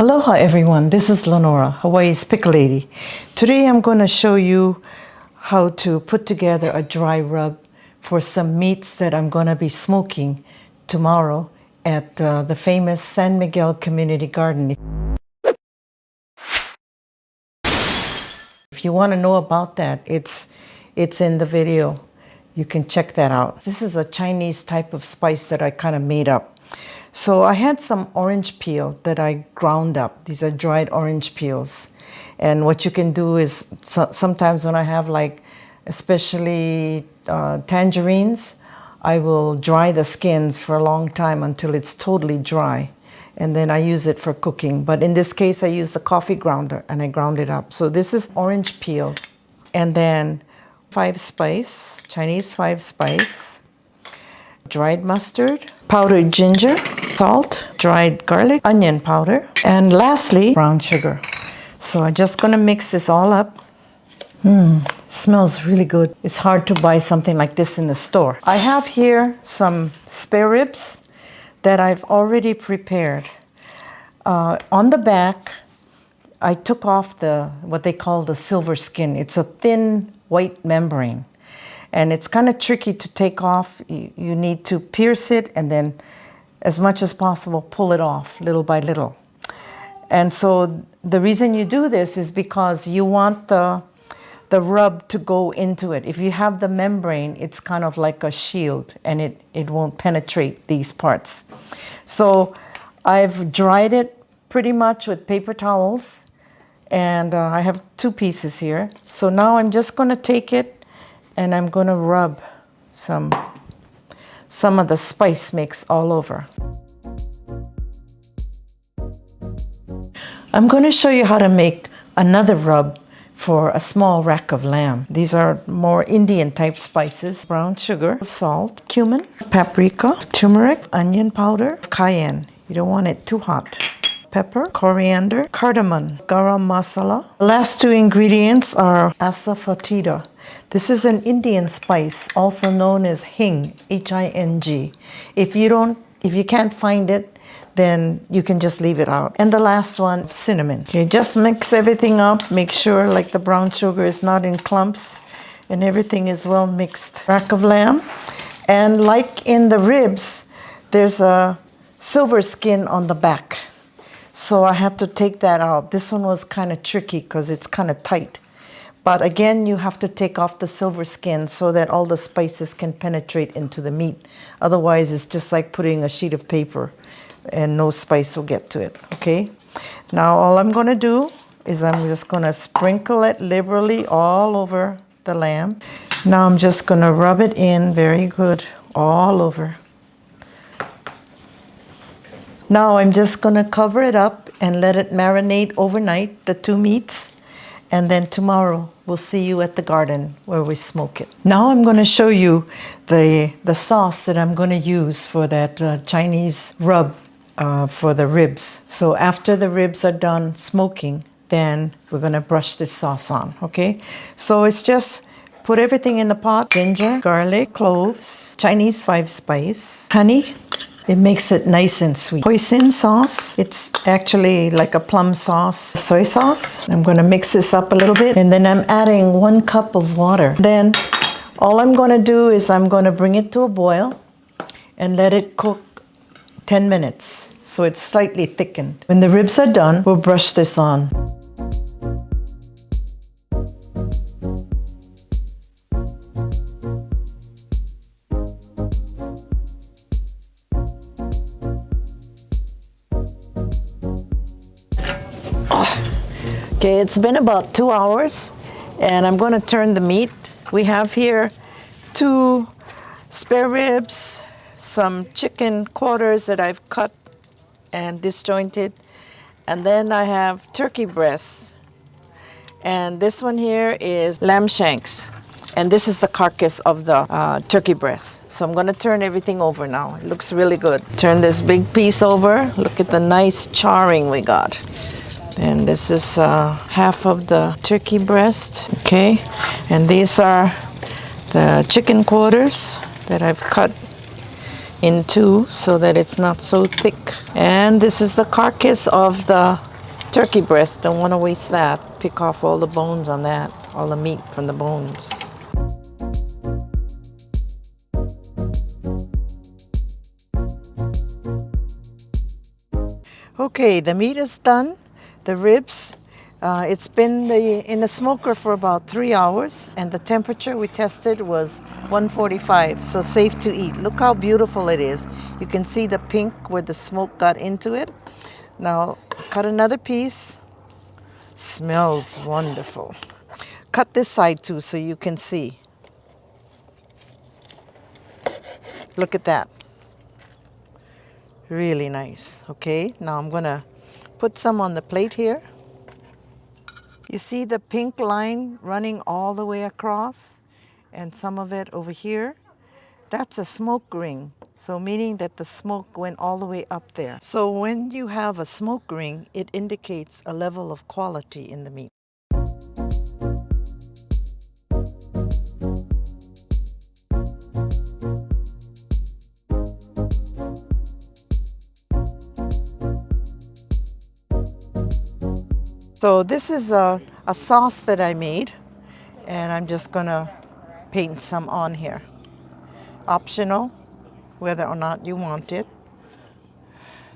Aloha everyone, this is Lenora, Hawaii's Pickle Lady. Today I'm going to show you how to put together a dry rub for some meats that I'm going to be smoking tomorrow at the famous San Miguel Community Garden. If you want to know about that, it's in the video. You can check that out. This is a Chinese type of spice that I kind of made up. So I had some orange peel that I ground up. These are dried orange peels. And what you can do is sometimes when I have especially tangerines, I will dry the skins for a long time until it's totally dry. And then I use it for cooking. But in this case, I use the coffee grounder and I ground it up. So this is orange peel. And then 5-spice, Chinese 5-spice, dried mustard, powdered ginger, salt, dried garlic, onion powder, and lastly, brown sugar. So I'm just gonna mix this all up. Smells really good. It's hard to buy something like this in the store. I have here some spare ribs that I've already prepared. On the back, I took off what they call the silver skin. It's a thin white membrane. And it's kind of tricky to take off. You need to pierce it and then, as much as possible, pull it off little by little. And so the reason you do this is because you want the rub to go into it. If you have the membrane, it's kind of like a shield and it won't penetrate these parts. So I've dried it pretty much with paper towels and I have 2 pieces here. So now I'm just going to take it and I'm going to rub some of the spice mix all over. I'm going to show you how to make another rub for a small rack of lamb. These are more Indian type spices. Brown sugar, salt, cumin, paprika, turmeric, onion powder, cayenne. You don't want it too hot. Pepper, coriander, cardamom, garam masala. The last 2 ingredients are asafoetida. This is an Indian spice, also known as hing, H-I-N-G. If you can't find it, then you can just leave it out. And the last one, cinnamon. Okay, just mix everything up. Make sure the brown sugar is not in clumps and everything is well mixed. Rack of lamb. And like in the ribs, there's a silver skin on the back. So I had to take that out. This one was kind of tricky because it's kind of tight. But again, you have to take off the silver skin so that all the spices can penetrate into the meat. Otherwise, it's just like putting a sheet of paper and no spice will get to it, okay? Now, all I'm gonna do is I'm just gonna sprinkle it liberally all over the lamb. Now I'm just gonna rub it in very good all over. Now I'm just gonna cover it up and let it marinate overnight, the 2 meats. And then tomorrow we'll see you at the garden where we smoke it. Now I'm going to show you the sauce that I'm going to use for that Chinese rub for the ribs. So after the ribs are done smoking, then we're going to brush this sauce on, okay? So it's just put everything in the pot. Ginger, garlic, cloves, Chinese 5-spice, honey. It makes it nice and sweet. Hoisin sauce. It's actually like a plum sauce. Soy sauce. I'm going to mix this up a little bit. And then I'm adding 1 cup of water. Then all I'm going to do is I'm going to bring it to a boil and let it cook 10 minutes. So it's slightly thickened. When the ribs are done, we'll brush this on. Okay, it's been about 2 hours and I'm going to turn the meat. We have here 2 spare ribs, some chicken quarters that I've cut and disjointed, and then I have turkey breasts. And this one here is lamb shanks. And this is the carcass of the turkey breast. So I'm going to turn everything over now. It looks really good. Turn this big piece over. Look at the nice charring we got. And this is half of the turkey breast, okay? And these are the chicken quarters that I've cut in 2 so that it's not so thick. And this is the carcass of the turkey breast, don't want to waste that. Pick off all the bones on that, all the meat from the bones. Okay, the meat is done. The ribs, it's been in the smoker for about 3 hours, and the temperature we tested was 145, so safe to eat. Look how beautiful it is. You can see the pink where the smoke got into it. Now, cut another piece. Smells wonderful. Cut this side too so you can see. Look at that. Really nice. Okay, now I'm gonna put some on the plate here. You see the pink line running all the way across and some of it over here? That's a smoke ring. So meaning that the smoke went all the way up there. So when you have a smoke ring, it indicates a level of quality in the meat. So this is a sauce that I made, and I'm just gonna paint some on here. Optional, whether or not you want it.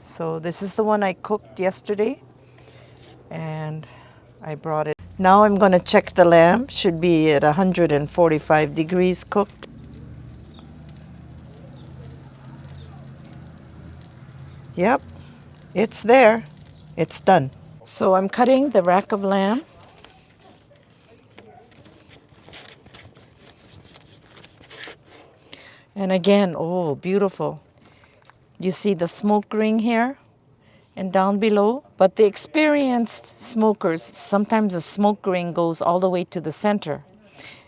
So this is the one I cooked yesterday, and I brought it. Now I'm gonna check the lamb. Should be at 145 degrees cooked. Yep, it's there. It's done. So I'm cutting the rack of lamb. And again, oh, beautiful. You see the smoke ring here and down below. But the experienced smokers, sometimes the smoke ring goes all the way to the center.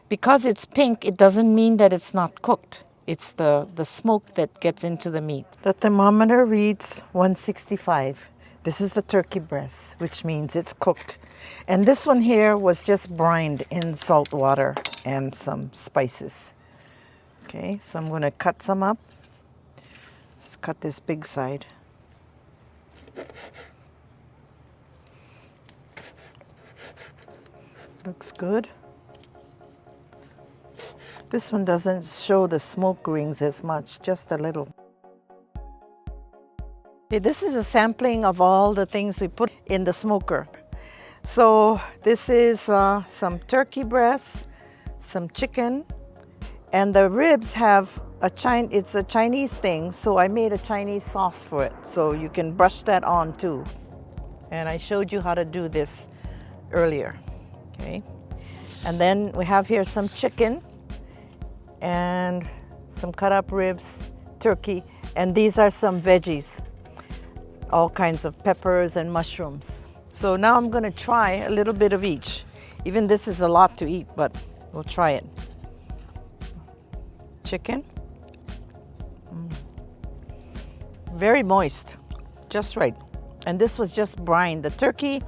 Because it's pink, it doesn't mean that it's not cooked. It's the smoke that gets into the meat. The thermometer reads 165. This is the turkey breast, which means it's cooked. And this one here was just brined in salt water and some spices. Okay, so I'm going to cut some up. Let's cut this big side. Looks good. This one doesn't show the smoke rings as much, just a little. Okay, this is a sampling of all the things we put in the smoker. So this is some turkey breast, some chicken, and the ribs have it's a Chinese thing, so I made a Chinese sauce for it. So you can brush that on too. And I showed you how to do this earlier. Okay. And then we have here some chicken and some cut up ribs, turkey, and these are some veggies, all kinds of peppers and mushrooms. So now I'm going to try a little bit of each. Even this is a lot to eat, but we'll try it. Chicken. Very moist, just right. And this was just brined. The turkey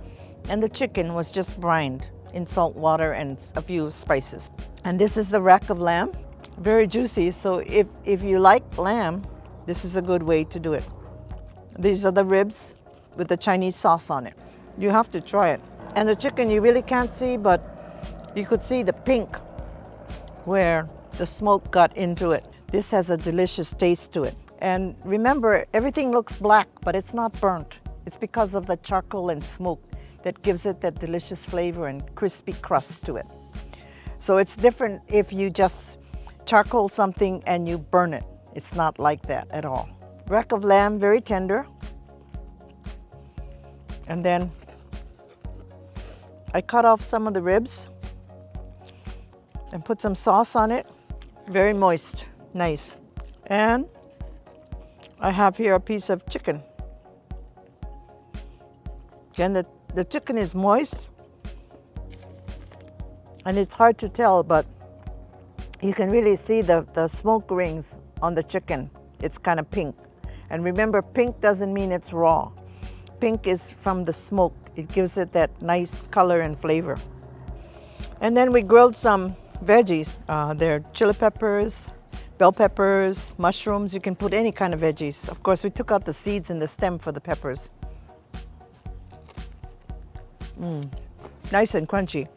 and the chicken was just brined in salt water and a few spices. And this is the rack of lamb. Very juicy, so if you like lamb, this is a good way to do it. These are the ribs with the Chinese sauce on it. You have to try it. And the chicken you really can't see, but you could see the pink where the smoke got into it. This has a delicious taste to it. And remember, everything looks black, but it's not burnt. It's because of the charcoal and smoke that gives it that delicious flavor and crispy crust to it. So it's different if you just charcoal something and you burn it. It's not like that at all. Rack of lamb, very tender. And then I cut off some of the ribs and put some sauce on it. Very moist, nice. And I have here a piece of chicken. Again, the chicken is moist and it's hard to tell, but you can really see the smoke rings on the chicken. It's kind of pink. And remember, pink doesn't mean it's raw. Pink is from the smoke. It gives it that nice color and flavor. And then we grilled some veggies. They're chili peppers, bell peppers, mushrooms. You can put any kind of veggies. Of course, we took out the seeds and the stem for the peppers. Nice and crunchy.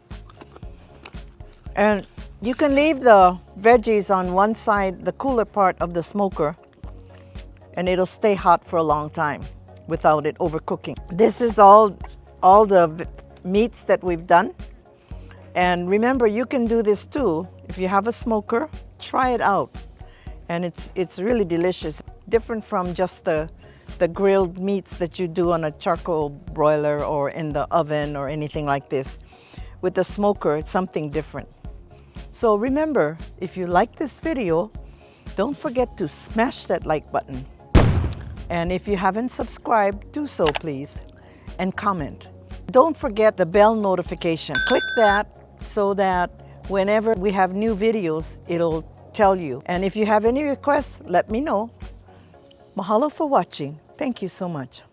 And you can leave the veggies on one side, the cooler part of the smoker, and it'll stay hot for a long time without it overcooking. This is all the meats that we've done. And remember, you can do this too. If you have a smoker, try it out. And it's really delicious. Different from just the grilled meats that you do on a charcoal broiler or in the oven or anything like this. With the smoker, it's something different. So remember, if you like this video, don't forget to smash that like button. And if you haven't subscribed, do so please, and comment. Don't forget the bell notification. Click that so that whenever we have new videos, it'll tell you. And if you have any requests, let me know. Mahalo for watching. Thank you so much.